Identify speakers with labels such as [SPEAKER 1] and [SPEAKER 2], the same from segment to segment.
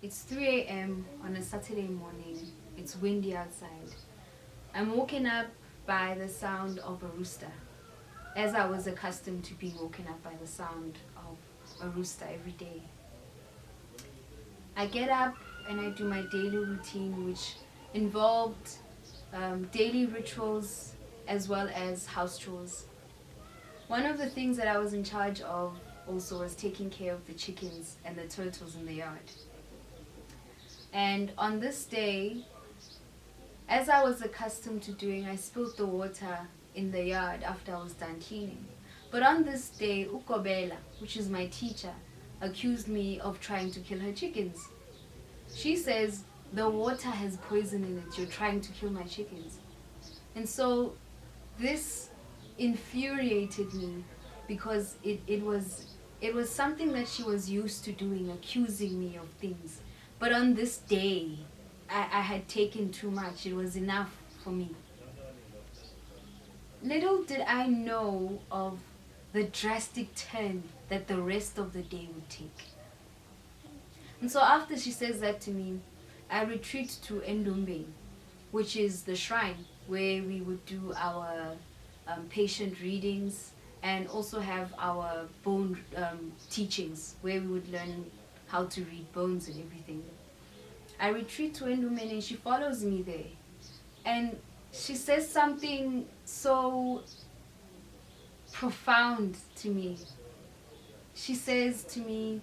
[SPEAKER 1] It's 3 a.m. on a Saturday morning. It's windy outside. I'm woken up by the sound of a rooster, as I was accustomed to being woken up by the sound of a rooster every day. I get up and I do my daily routine, which involved daily rituals as well as house chores. One of the things that I was in charge of also was taking care of the chickens and the turtles in the yard. And on this day, as I was accustomed to doing, I spilled the water in the yard after I was done cleaning. But on this day, Ukobela, which is my teacher, accused me of trying to kill her chickens. She says, the water has poison in it, you're trying to kill my chickens. And so this infuriated me because it was something that she was used to doing, accusing me of things. But on this day, I had taken too much. It was enough for me. Little did I know of the drastic turn that the rest of the day would take. And so after she says that to me, I retreat to Endumbe, which is the shrine where we would do our patient readings and also have our bone teachings where we would learn how to read bones and everything. I retreat to Endumbe and she follows me there. And she says something so profound to me. She says to me,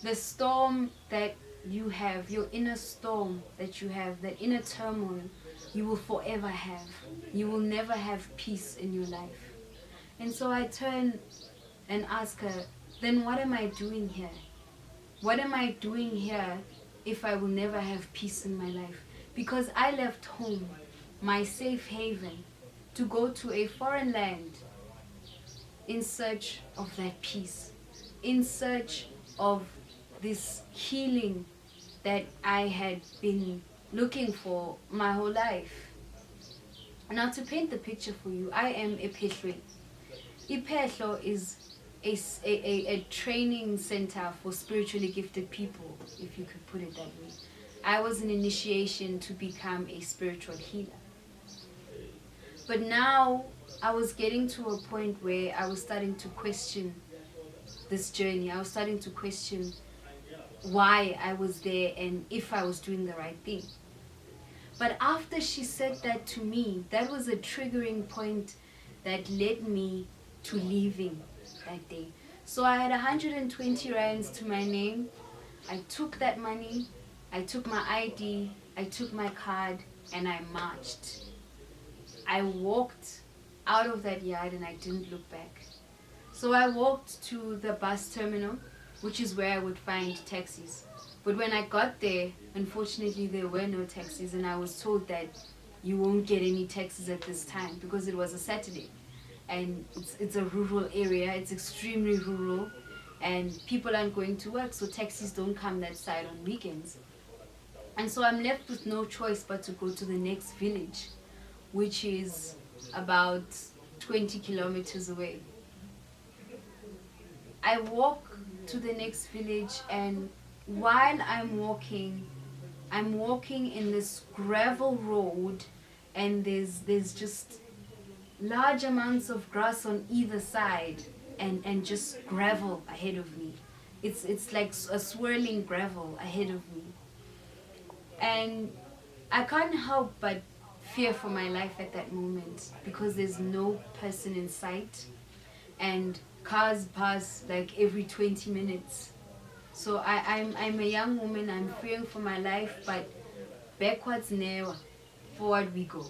[SPEAKER 1] the storm that you have, your inner storm that you have, that inner turmoil, you will forever have. You will never have peace in your life. And so I turn and ask her, then what am I doing here? What am I doing here if I will never have peace in my life? Because I left home, my safe haven, to go to a foreign land in search of that peace, in search of this healing that I had been looking for my whole life. Now, to paint the picture for you, I am a Pehlwe. Ipehlo is a training center for spiritually gifted people, if you could put it that way. I was an initiation to become a spiritual healer. But now I was getting to a point where I was starting to question this journey. I was starting to question why I was there and if I was doing the right thing. But after she said that to me, that was a triggering point that led me to leaving that day. So I had 120 rands to my name. I took that money, I took my ID, I took my card, and I marched. I walked out of that yard and I didn't look back. So I walked to the bus terminal, which is where I would find taxis. But when I got there, unfortunately there were no taxis, and I was told that you won't get any taxis at this time because it was a Saturday. And it's a rural area, it's extremely rural, and people aren't going to work, so taxis don't come that side on weekends. And so I'm left with no choice but to go to the next village, which is about 20 kilometers away. I walk to the next village, and while I'm walking in this gravel road, and there's just large amounts of grass on either side and just gravel ahead of me. It's like a swirling gravel ahead of me. And I can't help but fear for my life at that moment because there's no person in sight and cars pass like every 20 minutes. So I'm a young woman, I'm fearing for my life, but backwards never, forward we go.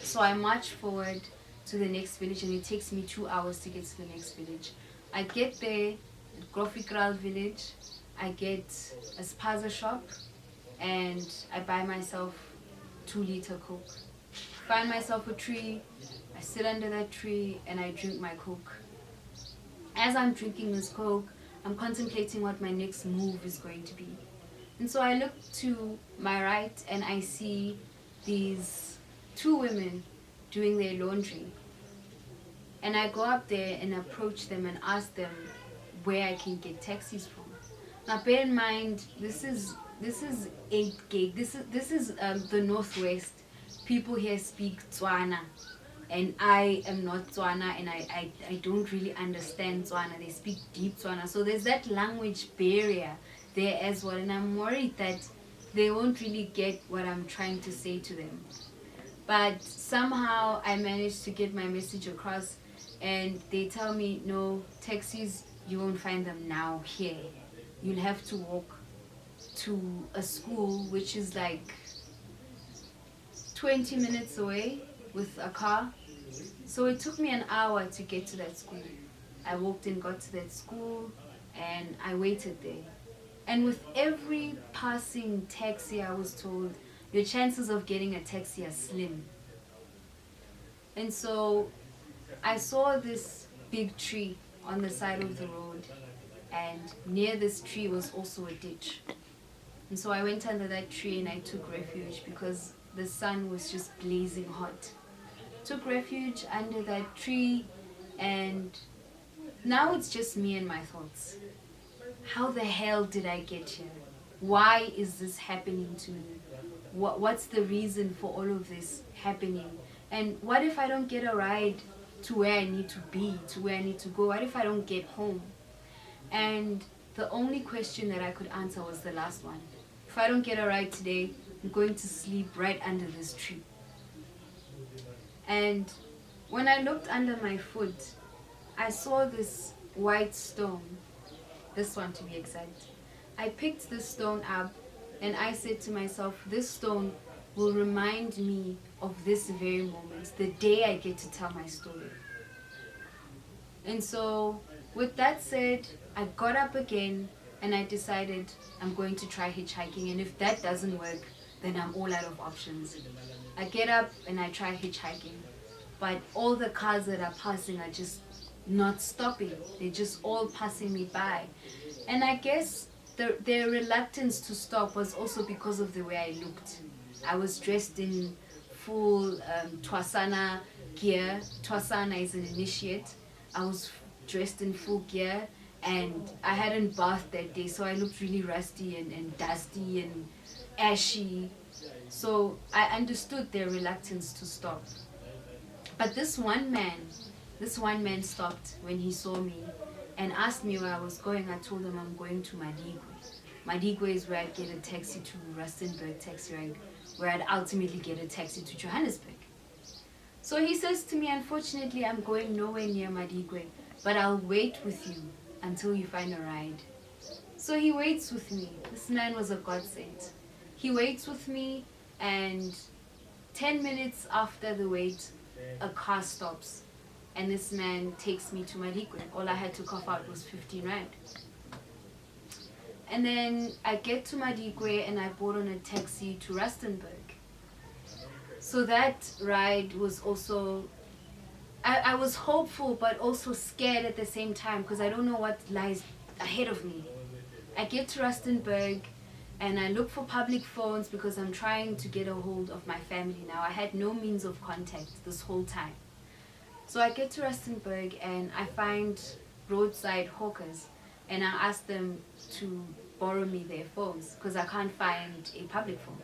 [SPEAKER 1] So I march forward to the next village, and it takes me 2 hours to get to the next village. I get there at Grofikral village, I get a spaza shop, and I buy myself 2-liter Coke. Find myself a tree, I sit under that tree, and I drink my Coke. As I'm drinking this Coke, I'm contemplating what my next move is going to be. And so I look to my right and I see these 2 women doing their laundry. And I go up there and approach them and ask them where I can get taxis from. Now bear in mind, this is 8 gig. This is the Northwest. People here speak Tswana, and I am not Tswana, and I don't really understand Tswana. They speak deep Tswana, so there's that language barrier there as well, and I'm worried that they won't really get what I'm trying to say to them. But somehow I managed to get my message across, and they tell me, no, taxis, you won't find them now here. You'll have to walk to a school which is like 20 minutes away with a car. So it took me an hour to get to that school. I walked and got to that school, and I waited there. And with every passing taxi, I was told, your chances of getting a taxi are slim. And so I saw this big tree on the side of the road, and near this tree was also a ditch. And so I went under that tree and I took refuge because the sun was just blazing hot. Took refuge under that tree, and now it's just me and my thoughts. How the hell did I get here? Why is this happening to me? What's the reason for all of this happening? And what if I don't get a ride to where I need to be, to where I need to go? What if I don't get home? And the only question that I could answer was the last one. If I don't get a ride today, I'm going to sleep right under this tree. And when I looked under my foot, I saw this white stone, this one to be exact. I picked this stone up and I said to myself, this stone will remind me of this very moment, the day I get to tell my story. And so, with that said, I got up again and I decided I'm going to try hitchhiking, and if that doesn't work, then I'm all out of options. I get up and I try hitchhiking, but all the cars that are passing are just not stopping. They're just all passing me by. And I guess their reluctance to stop was also because of the way I looked. I was dressed in full Twasana gear. Twasana is an initiate. I was dressed in full gear, and I hadn't bathed that day, so I looked really rusty and dusty and ashy. So I understood their reluctance to stop. But this one man stopped when he saw me and asked me where I was going. I told him I'm going to Madigwe. Madigwe is where I'd get a taxi to Rustenburg taxi rank, where I'd ultimately get a taxi to Johannesburg. So he says to me, unfortunately, I'm going nowhere near Madigwe, but I'll wait with you until you find a ride. So he waits with me. This man was a godsend. He waits with me, and 10 minutes after the wait, a car stops, and this man takes me to Madigwe. All I had to cough out was 15 rand. And then I get to Madigwe and I board on a taxi to Rustenburg. So that ride was also, I was hopeful but also scared at the same time because I don't know what lies ahead of me. I get to Rustenburg and I look for public phones because I'm trying to get a hold of my family now. I had no means of contact this whole time. So I get to Rustenburg and I find roadside hawkers, and I ask them to borrow me their phones because I can't find a public phone.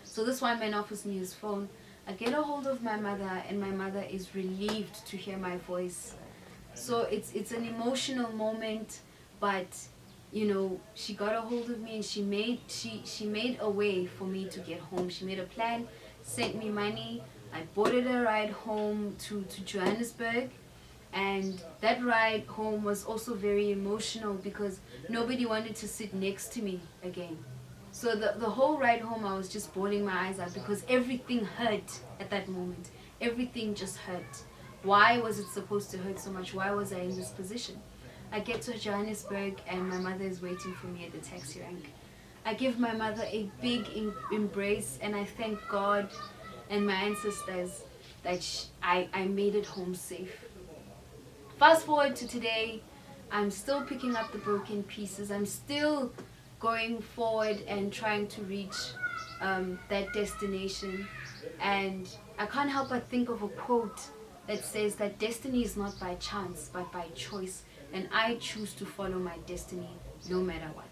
[SPEAKER 1] So this one man offers me his phone. I get a hold of my mother, and my mother is relieved to hear my voice. So it's an emotional moment, but you know, she got a hold of me and she made a way for me to get home. She made a plan, sent me money. I boarded a ride home to Johannesburg, and that ride home was also very emotional because nobody wanted to sit next to me again. So the whole ride home I was just bawling my eyes out because everything hurt at that moment. Everything just hurt. Why was it supposed to hurt so much? Why was I in this position? I get to Johannesburg and my mother is waiting for me at the taxi rank. I give my mother a big embrace and I thank God and my ancestors that I made it home safe. Fast forward to today, I'm still picking up the broken pieces. I'm still going forward and trying to reach that destination. And I can't help but think of a quote that says that destiny is not by chance, but by choice. And I choose to follow my destiny no matter what.